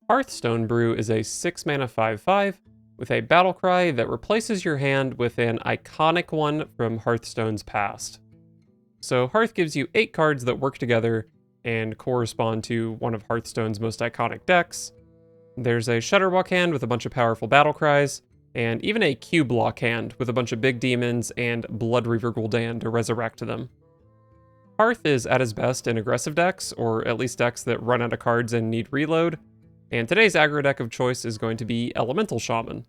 Harth Stonebrew is a 6-mana 5/5 with a battle cry that replaces your hand with an iconic one from Hearthstone's past. So Hearth gives you 8 cards that work together and correspond to one of Hearthstone's most iconic decks. There's a Shutterwalk hand with a bunch of powerful battle cries, and even a Q-Block hand with a bunch of big demons and Blood Reaver Gul'dan to resurrect them. Hearth is at his best in aggressive decks, or at least decks that run out of cards and need reload, and today's aggro deck of choice is going to be Elemental Shaman.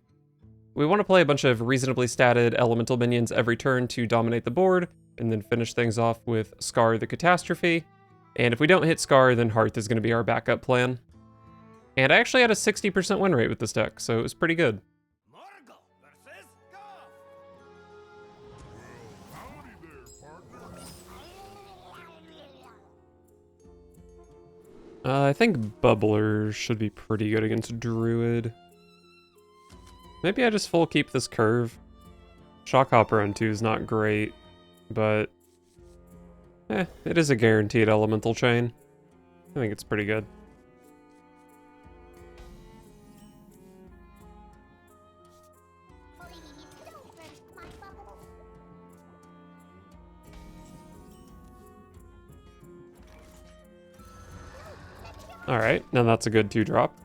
We want to play a bunch of reasonably statted elemental minions every turn to dominate the board, and then finish things off with Scar the Catastrophe. And if we don't hit Scar, then Hearth is going to be our backup plan. And I actually had a 60% win rate with this deck, so it was pretty good. I think Bubbler should be pretty good against Druid. Maybe I just full keep this curve. Shockhopper on 2 is not great, but it is a guaranteed elemental chain. I think it's pretty good. Alright, now that's a good 2-drop.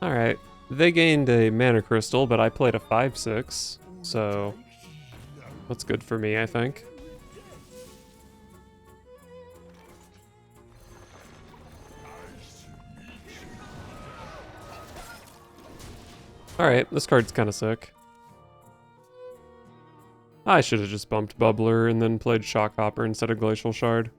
Alright, they gained a mana crystal, but I played a 5/6, so that's good for me, I think. Alright, this card's kinda sick. I should have just bumped Bubbler and then played Shockhopper instead of Glacial Shard.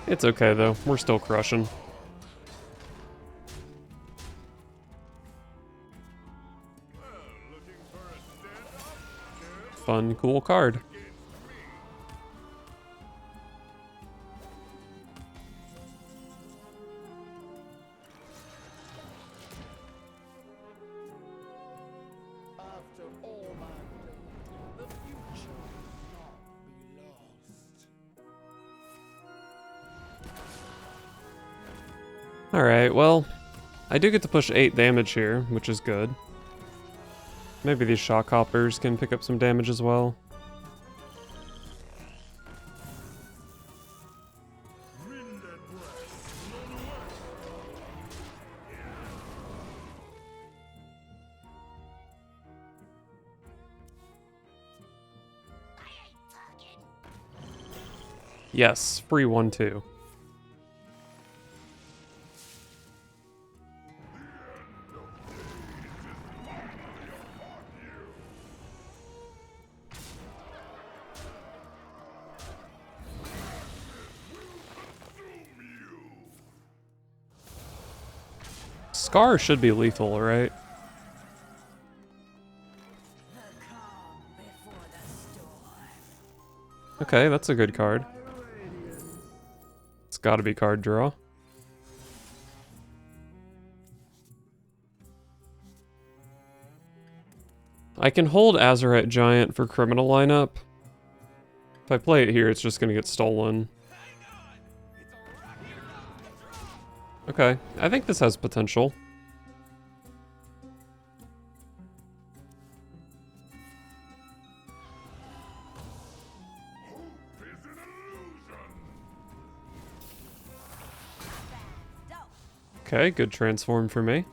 It's okay though, we're still crushing. Fun, cool card. Alright, well, I do get to push 8 damage here, which is good. Maybe these Shockhoppers can pick up some damage as well. Yes, free 1/2. Scar should be lethal, right? Okay, that's a good card. It's gotta be card draw. I can hold Azurite Giant for criminal lineup. If I play it here, it's just gonna get stolen. Okay, I think this has potential. Okay, good transform for me.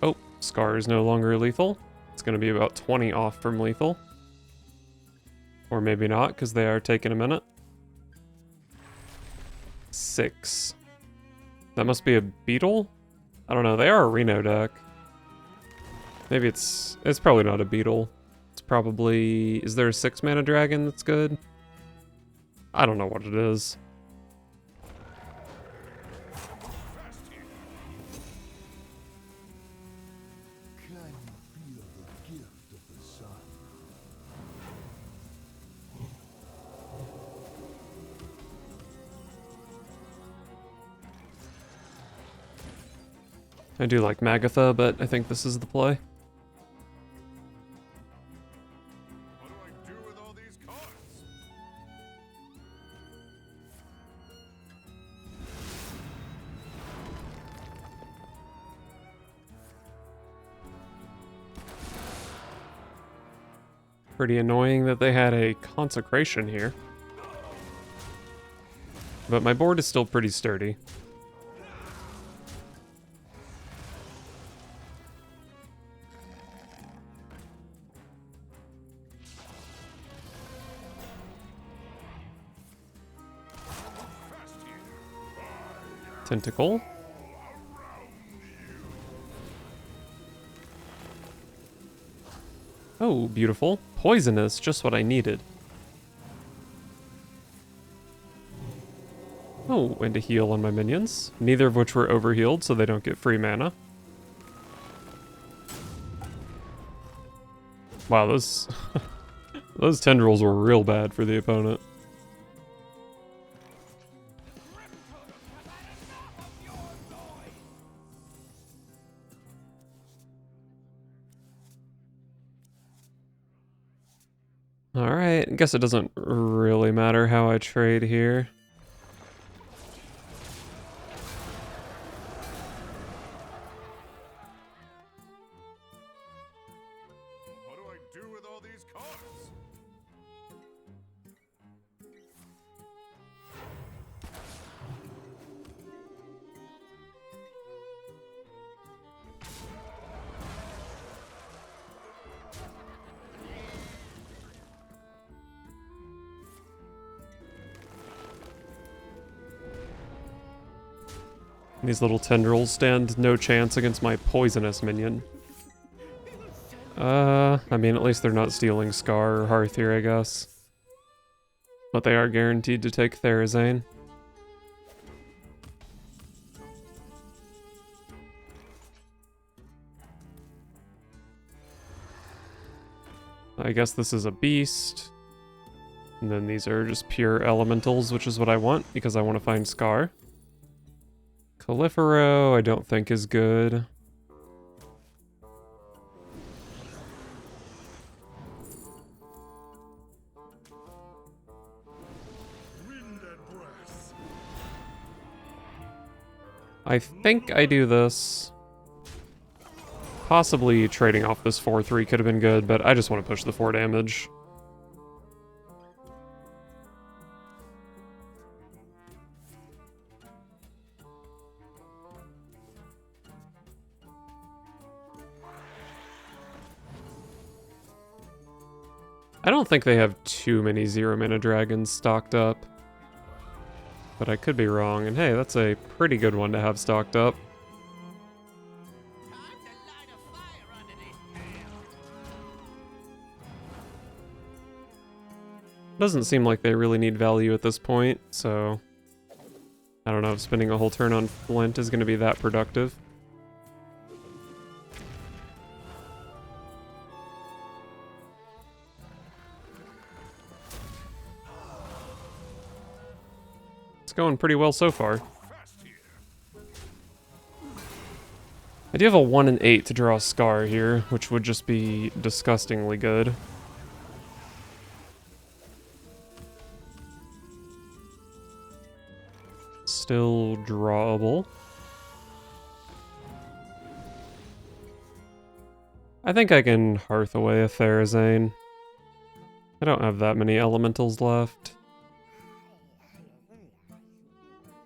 Oh, Scar is no longer lethal. It's gonna be about 20 off from lethal. Or maybe not, because they are taking a minute. 6. That must be a beetle? I don't know, they are a Reno deck. Maybe it's probably not a beetle. It's probably... Is there a 6-mana dragon that's good? I don't know what it is. I do like Magatha, but I think this is the play. What do I do with all these cards? Pretty annoying that they had a consecration here. But my board is still pretty sturdy. Tentacle. Oh, beautiful. Poisonous, just what I needed. Oh, and a heal on my minions. Neither of which were overhealed, so they don't get free mana. Wow, those... those tendrils were real bad for the opponent. Alright, I guess it doesn't really matter how I trade here. What do I do with all these cards? These little tendrils stand no chance against my poisonous minion. I mean, at least they're not stealing Scar or Hearth here, I guess. But they are guaranteed to take Therazane. I guess this is a beast. And then these are just pure elementals, which is what I want, because I want to find Scar. Califero, I don't think is good. I think I do this. Possibly trading off this 4-3 could have been good, but I just want to push the 4 damage. I don't think they have too many 0-mana dragons stocked up. But I could be wrong, and hey, that's a pretty good one to have stocked up. Doesn't seem like they really need value at this point, so... I don't know if spending a whole turn on Flint is going to be that productive. It's going pretty well so far. I do have a 1 and 8 to draw a Scar here, which would just be disgustingly good. Still drawable. I think I can Hearth away a Therazane. I don't have that many elementals left.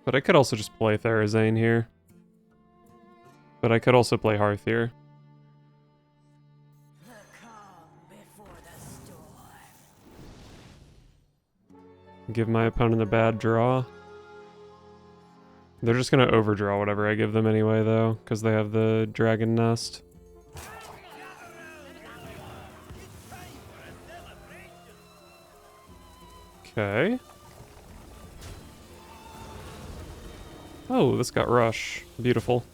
But I could also just play Therazane here. But I could also play Hearth here. Give my opponent a bad draw. They're just gonna overdraw whatever I give them anyway, though, because they have the Dragon Nest. Okay. Oh, this got rush. Beautiful.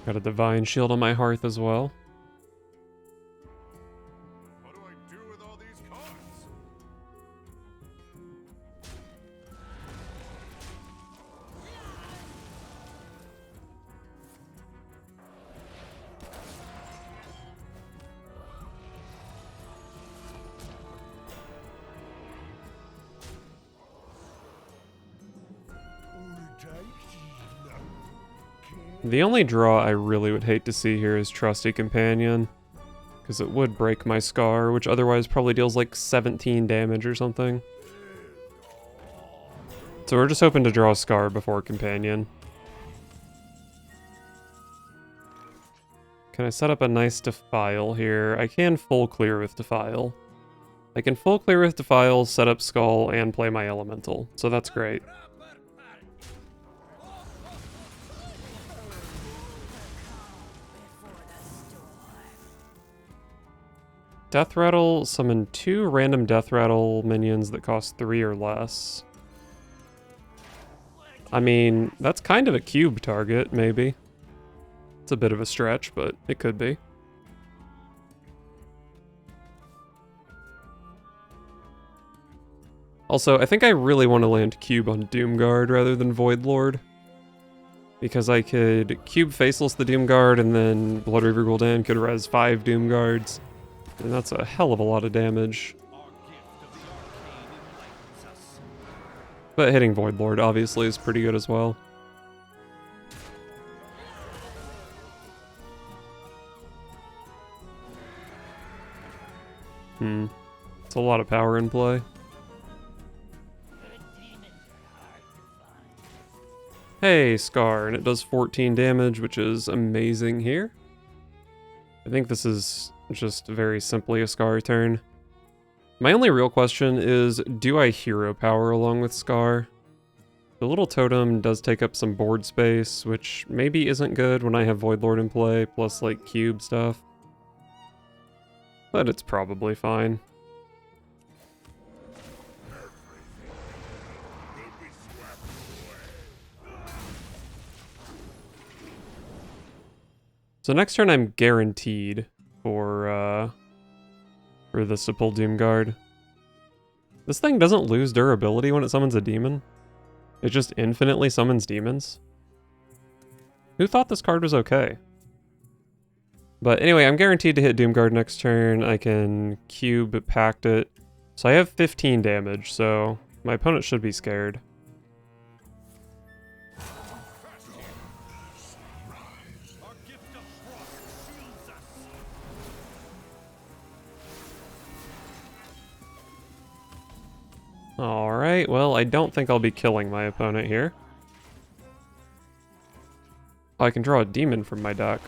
Got a divine shield on my hearth as well. What do I do with all these cards? The only draw I really would hate to see here is Trusty Companion, because it would break my Scar, which otherwise probably deals like 17 damage or something. So we're just hoping to draw Scar before Companion. Can I set up a nice Defile here? I can full clear with Defile. I can full clear with Defile, set up Skull, and play my Elemental, so that's great. Death Rattle, summon 2 random Death Rattle minions that cost 3 or less. I mean, that's kind of a cube target, maybe. It's a bit of a stretch, but it could be. Also, I think I really want to land cube on Doomguard rather than Voidlord. Because I could cube Faceless the Doomguard, and then Blood Reaver Gul'dan could res 5 Doomguards. And that's a hell of a lot of damage. But hitting Voidlord obviously is pretty good as well. It's a lot of power in play. Hey, Scar, and it does 14 damage, which is amazing here. I think this is just very simply a Scar turn. My only real question is, do I hero power along with Scar? The little totem does take up some board space, which maybe isn't good when I have Voidlord in play, plus like cube stuff. But it's probably fine. So next turn I'm guaranteed for this to pull Doomguard. This thing doesn't lose durability when it summons a demon. It just infinitely summons demons. Who thought this card was okay? But anyway, I'm guaranteed to hit Doomguard next turn. I can cube pact it. So I have 15 damage, so my opponent should be scared. Alright, well, I don't think I'll be killing my opponent here. Oh, I can draw a demon from my deck.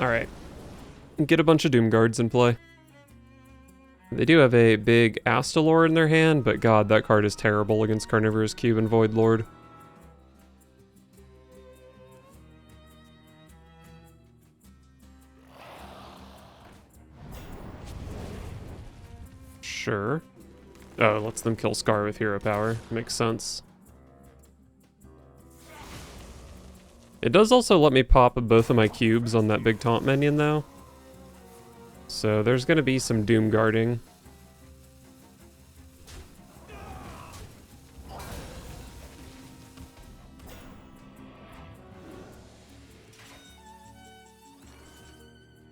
Alright. Get a bunch of Doomguards in play. They do have a big Astalor in their hand, but god, that card is terrible against Carnivorous Cube and Voidlord. Sure. Oh, it lets them kill Scar with hero power. Makes sense. It does also let me pop both of my cubes on that big taunt minion, though. So there's going to be some Doom guarding.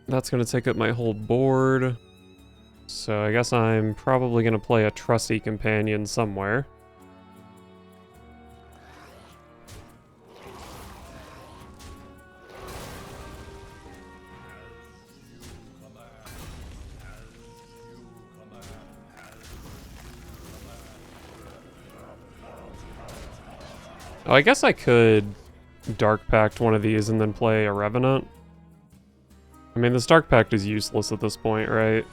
That's going to take up my whole board. So I guess I'm probably going to play a Trusty Companion somewhere. Oh, I guess I could Dark Pact one of these and then play a Revenant. I mean, this Dark Pact is useless at this point, right?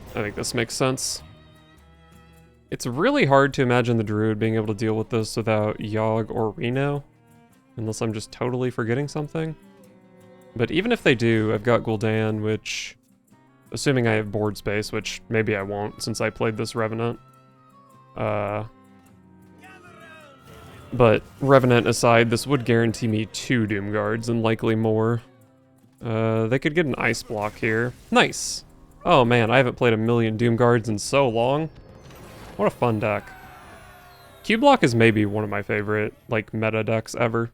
I think this makes sense. It's really hard to imagine the Druid being able to deal with this without Yogg or Reno. Unless I'm just totally forgetting something. But even if they do, I've got Gul'dan, which... Assuming I have board space, which maybe I won't since I played this Revenant. But Revenant aside, this would guarantee me 2 Doom Guards and likely more. They could get an Ice Block here. Nice! Oh man, I haven't played a million Doom Guards in so long. What a fun deck. Q-Block is maybe one of my favorite, like, meta decks ever.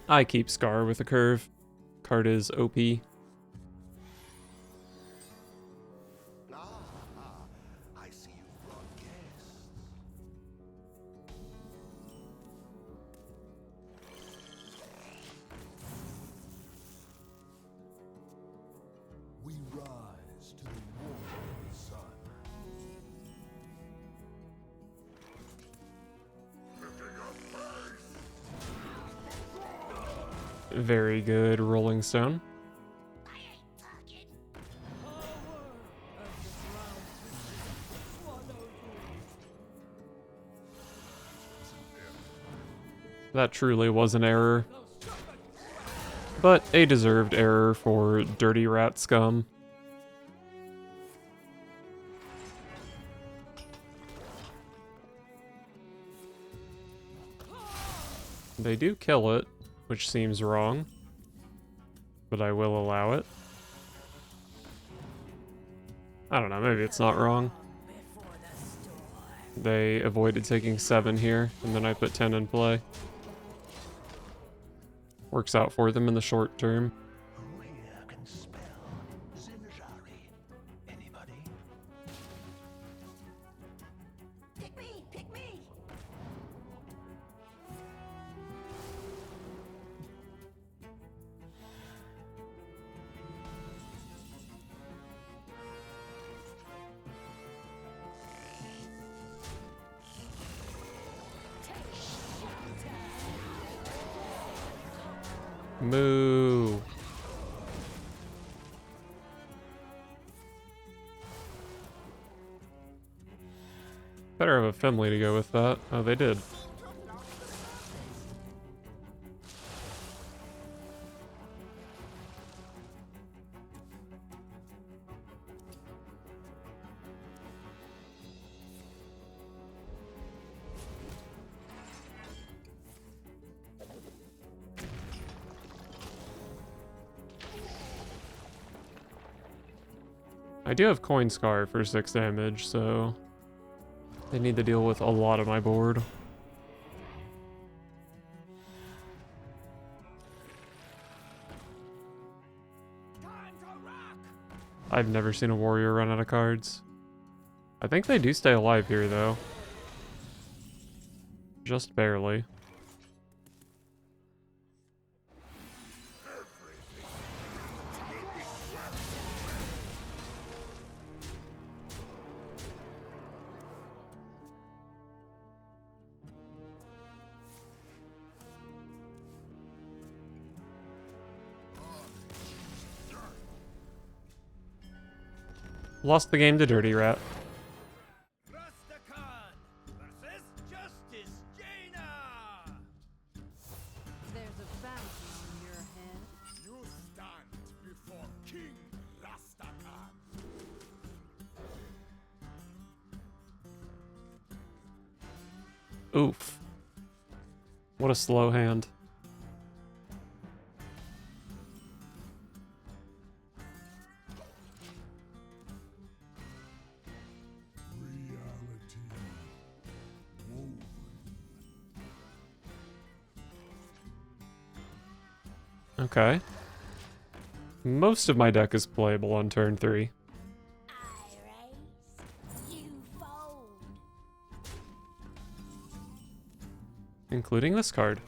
I keep Scar with a curve. Card is OP. I see you brought guests. We rise to the warm sun. Very good Rolling Stone. That truly was an error. But a deserved error for dirty rat scum. They do kill it, which seems wrong, but I will allow it. I don't know, maybe it's not wrong. They avoided taking 7 here, and then I put 10 in play. Works out for them in the short term. Who here can spell Zinjari? Anybody? Pick me! Pick me! Moo. Better have a Finley to go with that. Oh, they did. I do have Coin Scar for 6 damage, so they need to deal with a lot of my board. I've never seen a warrior run out of cards. I think they do stay alive here, though. Just barely. Lost the game to Dirty Rat. There's a bounty on your head. You stand before King Rastakan. Oof. What a slow hand. Reality woven. Okay. Most of my deck is playable on turn 3. I raise, you fold. Including this card.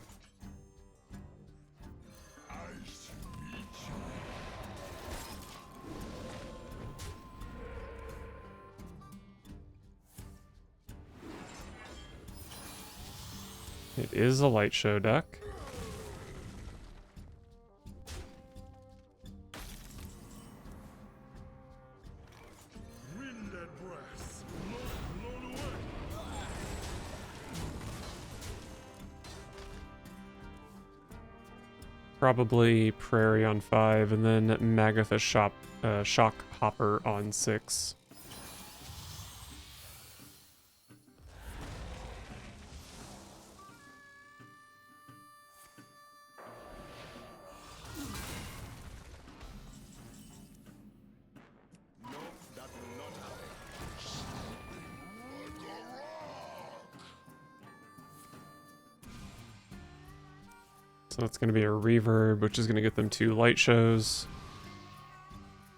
It is a light show deck. Wind and breath. Blown away. Probably Prairie on 5, and then Magatha Shock Hopper on 6. That will not happen. So that's going to be a reverb, which is going to get them 2 light shows.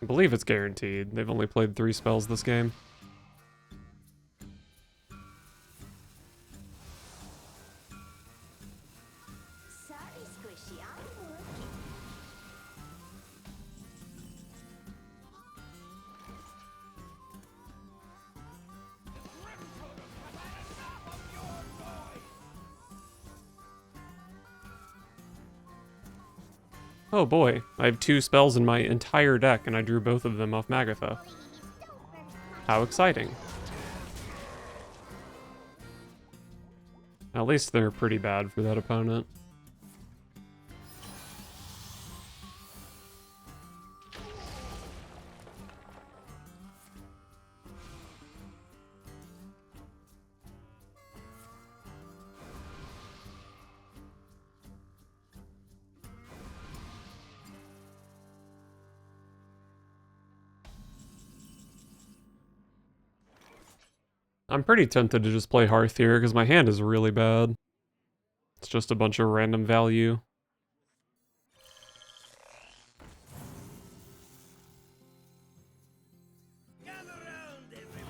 I believe it's guaranteed. They've only played 3 spells this game. Sorry, Squishy, I'm working. Oh boy, I have 2 spells in my entire deck, and I drew both of them off Magatha. How exciting. At least they're pretty bad for that opponent. I'm pretty tempted to just play Hearth here, because my hand is really bad. It's just a bunch of random value.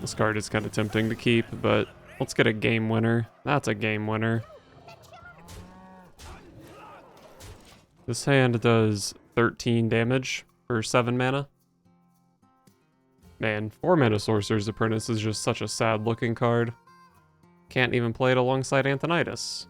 This card is kind of tempting to keep, but let's get a game winner. That's a game winner. This hand does 13 damage for 7 mana. Man, 4 mana Sorcerer's Apprentice is just such a sad looking card. Can't even play it alongside Anthonitis.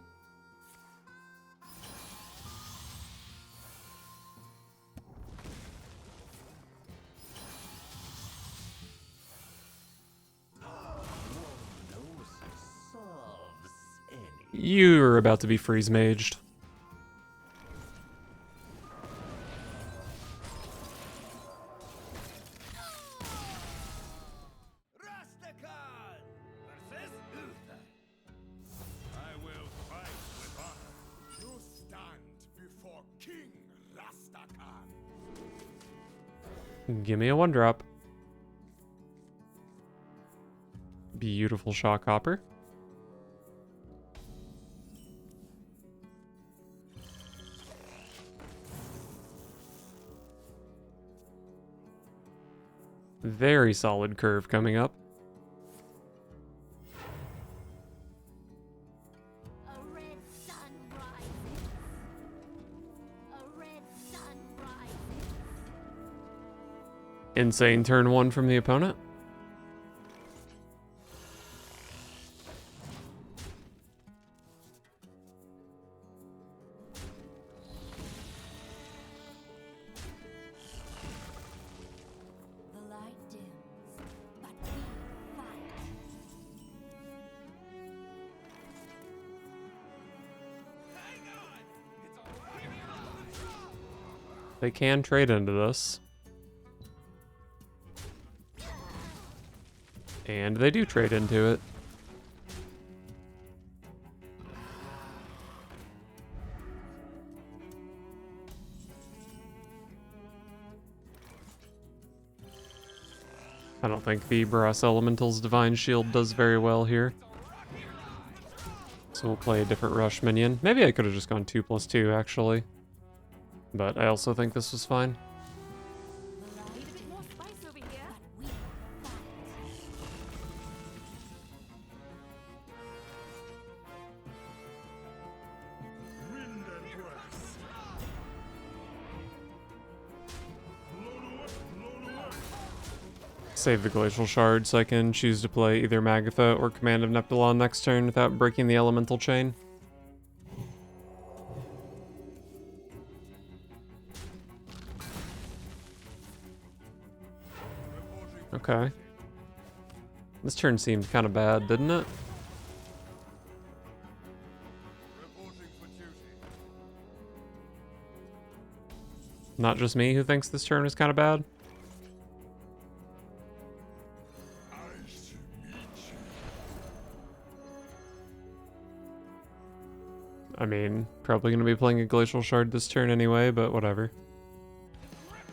You're about to be freeze maged. I will fight with honor. You stand before King Rastakhan. Give me a 1-drop. Beautiful Shock Hopper. Very solid curve coming up. A red sun rises. A red sun rises. Insane turn 1 from the opponent. The light dims, but we fight. They can trade into this. And they do trade into it. I don't think the Brass Elemental's Divine Shield does very well here. So we'll play a different rush minion. Maybe I could have just gone 2/2, actually. But I also think this was fine. Need a bit more spice over here. But we fight. Wind and breath. Blown away. Save the Glacial Shard so I can choose to play either Magatha or Command of Neptulon next turn without breaking the Elemental Chain. Okay. This turn seemed kind of bad, didn't it? Reporting for duty. Not just me who thinks this turn was kind of bad? Nice to meet you. I mean, probably going to be playing a Glacial Shard this turn anyway, but whatever. Nice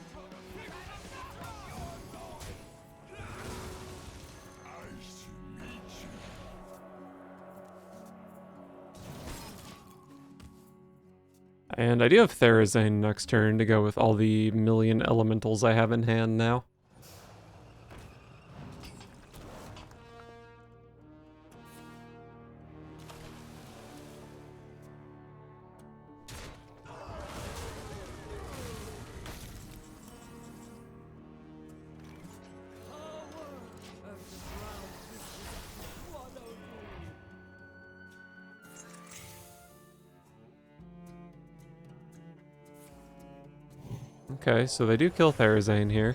to meet you. And I do have Therazane next turn to go with all the million elementals I have in hand now. Okay, so they do kill Therazane here.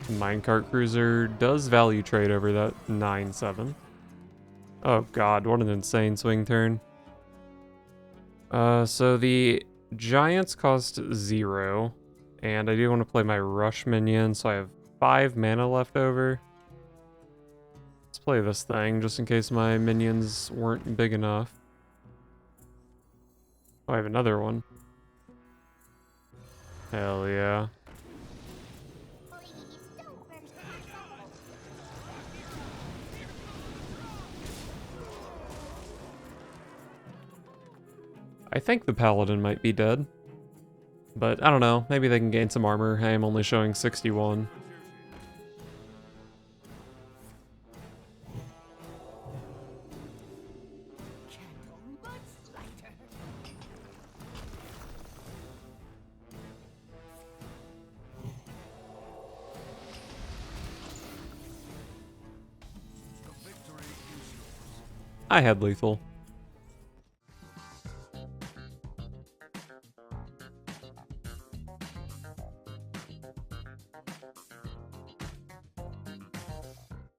Minecart Cruiser does value trade over that 9-7. Oh god, what an insane swing turn. So the Giants cost 0, and I do want to play my Rush minion, so I have 5 mana left over. Let's play this thing, just in case my minions weren't big enough. Oh, I have another one. Hell yeah. I think the Paladin might be dead. But I don't know, maybe they can gain some armor. I am only showing 61. I had lethal.